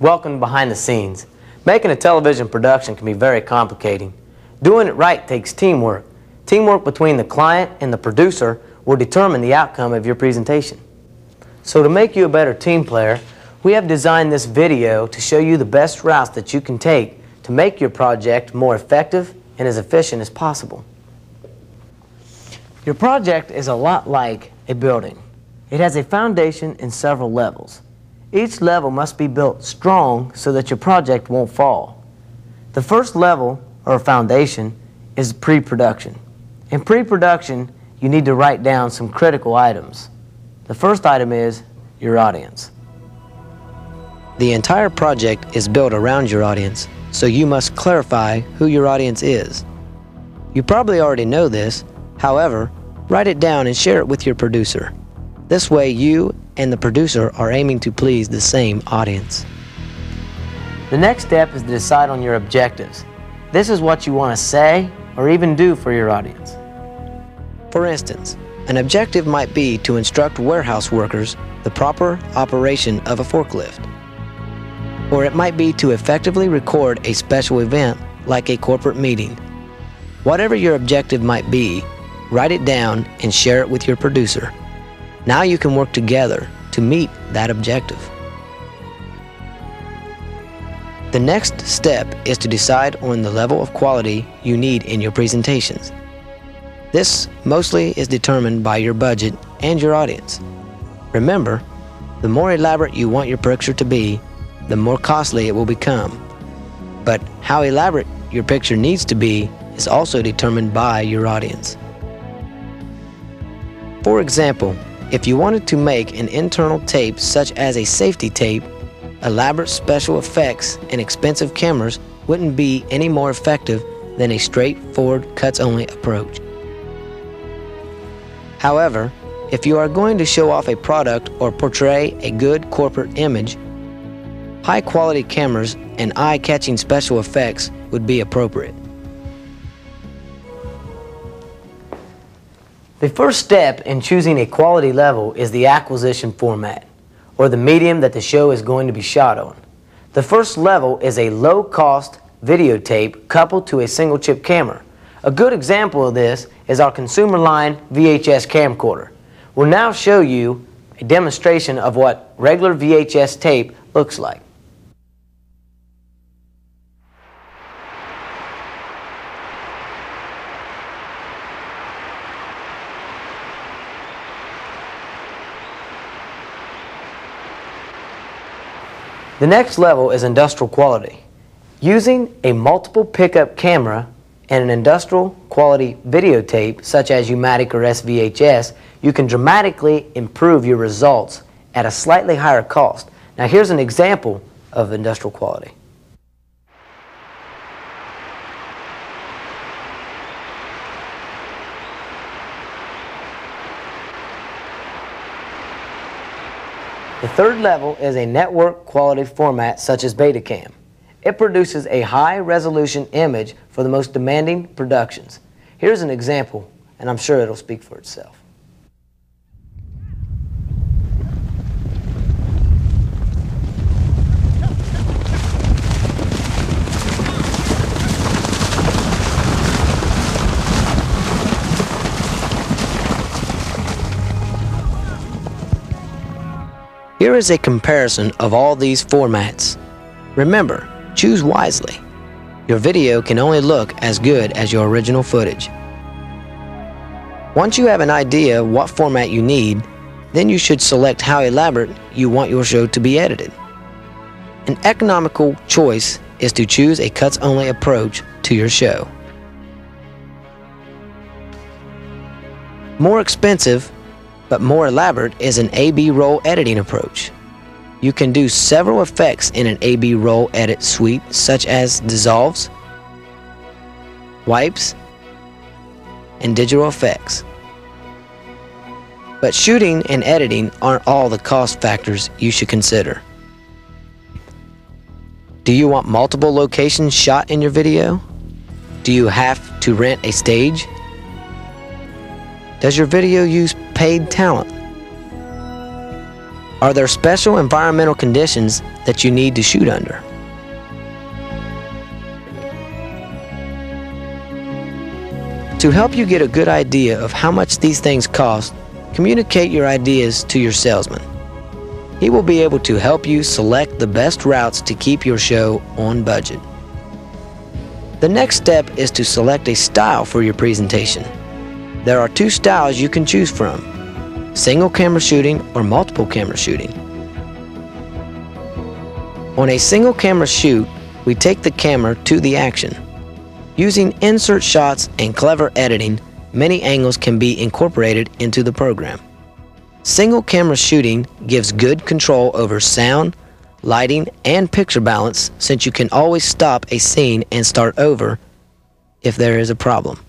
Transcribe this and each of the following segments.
Welcome behind the scenes. Making a television production can be very complicated. Doing it right takes teamwork. Teamwork between the client and the producer will determine the outcome of your presentation. So to make you a better team player, we have designed this video to show you the best routes that you can take to make your project more effective and as efficient as possible. Your project is a lot like a building. It has a foundation and several levels. Each level must be built strong so that your project won't fall. The first level, or foundation, is pre-production. In pre-production, you need to write down some critical items. The first item is your audience. The entire project is built around your audience, so you must clarify who your audience is. You probably already know this, however, write it down and share it with your producer. This way you and the producer are aiming to please the same audience. The next step is to decide on your objectives. This is what you want to say or even do for your audience. For instance, an objective might be to instruct warehouse workers the proper operation of a forklift. Or it might be to effectively record a special event like a corporate meeting. Whatever your objective might be, write it down and share it with your producer. Now you can work together to meet that objective. The next step is to decide on the level of quality you need in your presentations. This mostly is determined by your budget and your audience. Remember, the more elaborate you want your picture to be, the more costly it will become. But how elaborate your picture needs to be is also determined by your audience. For example, if you wanted to make an internal tape such as a safety tape, elaborate special effects and expensive cameras wouldn't be any more effective than a straightforward cuts-only approach. However, if you are going to show off a product or portray a good corporate image, high-quality cameras and eye-catching special effects would be appropriate. The first step in choosing a quality level is the acquisition format, or the medium that the show is going to be shot on. The first level is a low-cost videotape coupled to a single-chip camera. A good example of this is our consumer line VHS camcorder. We'll now show you a demonstration of what regular VHS tape looks like. The next level is industrial quality. Using a multiple pickup camera and an industrial quality videotape such as U-matic or SVHS, you can dramatically improve your results at a slightly higher cost. Now here's an example of industrial quality. The third level is a network quality format such as Betacam. It produces a high-resolution image for the most demanding productions. Here's an example, and I'm sure it'll speak for itself. Here is a comparison of all these formats. Remember, choose wisely. Your video can only look as good as your original footage. Once you have an idea what format you need, then you should select how elaborate you want your show to be edited. An economical choice is to choose a cuts-only approach to your show. More expensive but more elaborate is an A/B roll editing approach. You can do several effects in an A/B roll edit suite such as dissolves, wipes, and digital effects. But shooting and editing aren't all the cost factors you should consider. Do you want multiple locations shot in your video? Do you have to rent a stage? Does your video use paid talent? Are there special environmental conditions that you need to shoot under? To help you get a good idea of how much these things cost, communicate your ideas to your salesman. He will be able to help you select the best routes to keep your show on budget. The next step is to select a style for your presentation. There are two styles you can choose from: single camera shooting or multiple camera shooting. On a single camera shoot, we take the camera to the action. Using insert shots and clever editing, many angles can be incorporated into the program. Single camera shooting gives good control over sound, lighting, and picture balance, since you can always stop a scene and start over if there is a problem.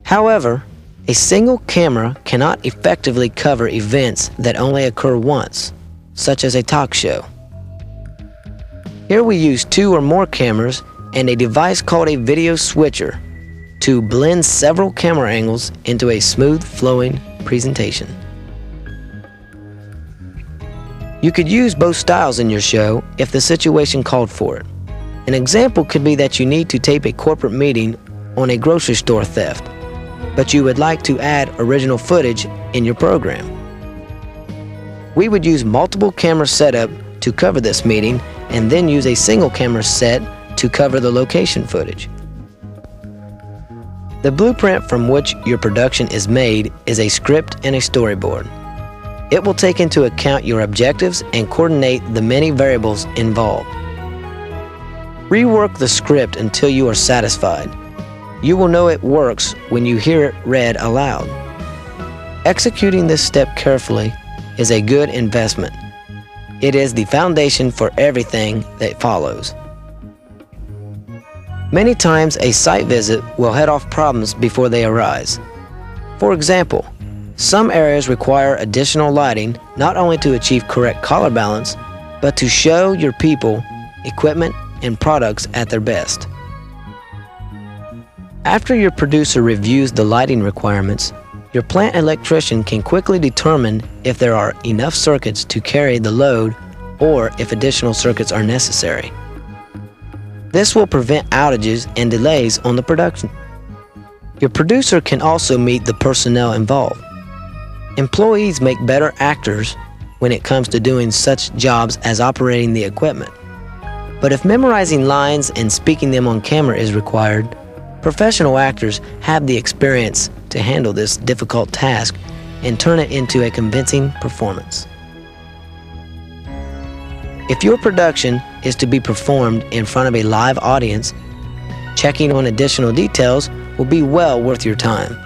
However, a single camera cannot effectively cover events that only occur once, such as a talk show. Here we use 2 or more cameras and a device called a video switcher to blend several camera angles into a smooth flowing presentation. You could use both styles in your show if the situation called for it. An example could be that you need to tape a corporate meeting on a grocery store theft, but you would like to add original footage in your program. We would use multiple camera setup to cover this meeting, and then use a single camera set to cover the location footage. The blueprint from which your production is made is a script and a storyboard. It will take into account your objectives and coordinate the many variables involved. Rework the script until you are satisfied. You will know it works when you hear it read aloud. Executing this step carefully is a good investment. It is the foundation for everything that follows. Many times a site visit will head off problems before they arise. For example, some areas require additional lighting not only to achieve correct color balance, but to show your people, equipment, and products at their best. After your producer reviews the lighting requirements, your plant electrician can quickly determine if there are enough circuits to carry the load or if additional circuits are necessary. This will prevent outages and delays on the production. Your producer can also meet the personnel involved. Employees make better actors when it comes to doing such jobs as operating the equipment. But if memorizing lines and speaking them on camera is required, professional actors have the experience to handle this difficult task and turn it into a convincing performance. If your production is to be performed in front of a live audience, checking on additional details will be well worth your time.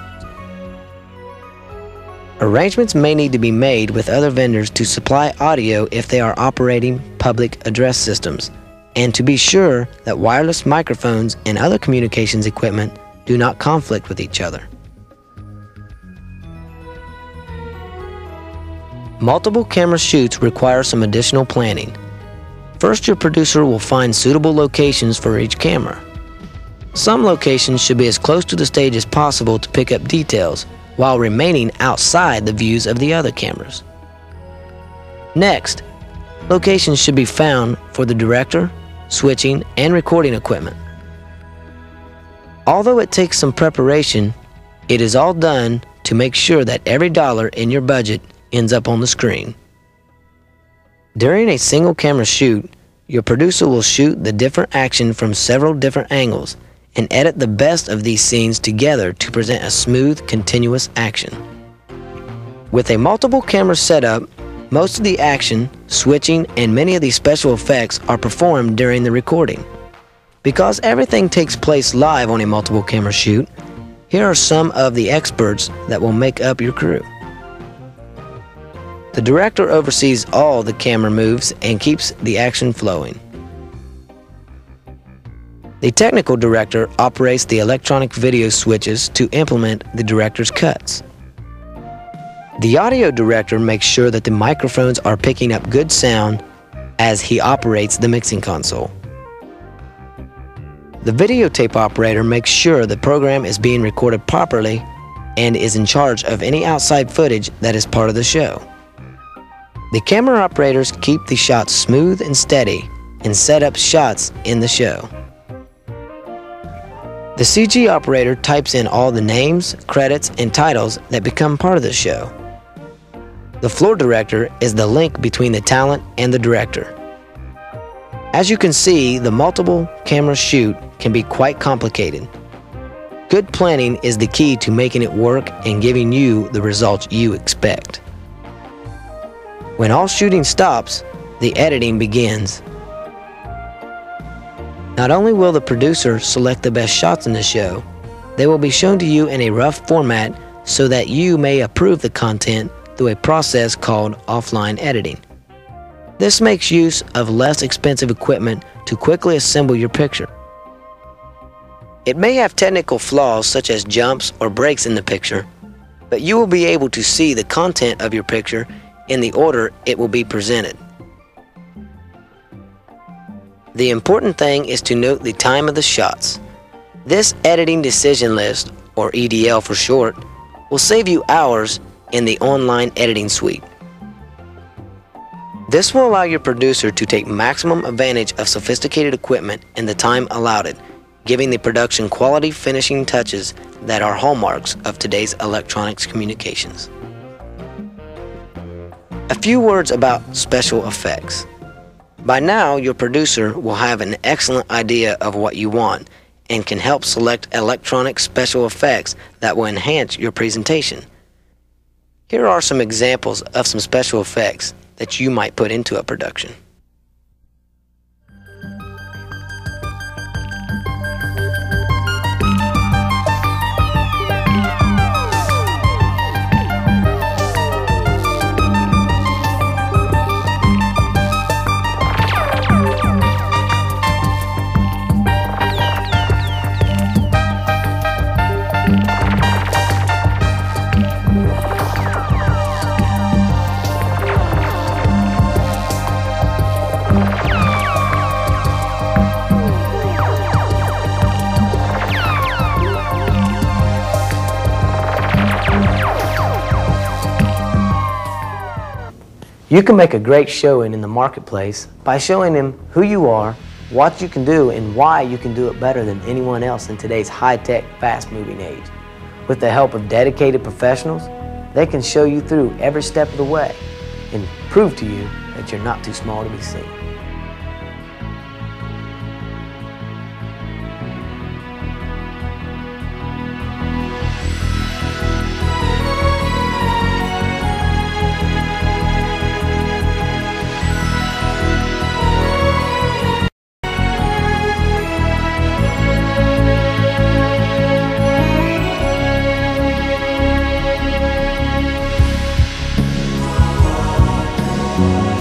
Arrangements may need to be made with other vendors to supply audio if they are operating public address systems, and to be sure that wireless microphones and other communications equipment do not conflict with each other. Multiple camera shoots require some additional planning. First, your producer will find suitable locations for each camera. Some locations should be as close to the stage as possible to pick up details, while remaining outside the views of the other cameras. Next, locations should be found for the director, switching, and recording equipment. Although it takes some preparation, it is all done to make sure that every dollar in your budget ends up on the screen. During a single camera shoot, your producer will shoot the different action from several different angles and edit the best of these scenes together to present a smooth, continuous action. With a multiple camera setup, most of the action, switching, and many of the special effects are performed during the recording. Because everything takes place live on a multiple camera shoot, here are some of the experts that will make up your crew. The director oversees all the camera moves and keeps the action flowing. The technical director operates the electronic video switches to implement the director's cuts. The audio director makes sure that the microphones are picking up good sound as he operates the mixing console. The videotape operator makes sure the program is being recorded properly and is in charge of any outside footage that is part of the show. The camera operators keep the shots smooth and steady and set up shots in the show. The CG operator types in all the names, credits, and titles that become part of the show. The floor director is the link between the talent and the director. As you can see, the multiple camera shoot can be quite complicated. Good planning is the key to making it work and giving you the results you expect. When all shooting stops, the editing begins. Not only will the producer select the best shots in the show, they will be shown to you in a rough format so that you may approve the content through a process called offline editing. This makes use of less expensive equipment to quickly assemble your picture. It may have technical flaws such as jumps or breaks in the picture, but you will be able to see the content of your picture in the order it will be presented. The important thing is to note the time of the shots. This editing decision list, or EDL for short, will save you hours in the online editing suite. This will allow your producer to take maximum advantage of sophisticated equipment in the time allotted, giving the production quality finishing touches that are hallmarks of today's electronics communications. A few words about special effects. By now, your producer will have an excellent idea of what you want and can help select electronic special effects that will enhance your presentation. Here are some examples of some special effects that you might put into a production. You can make a great showing in the marketplace by showing them who you are, what you can do, and why you can do it better than anyone else in today's high-tech, fast-moving age. With the help of dedicated professionals, they can show you through every step of the way and prove to you that you're not too small to be seen. Ooh.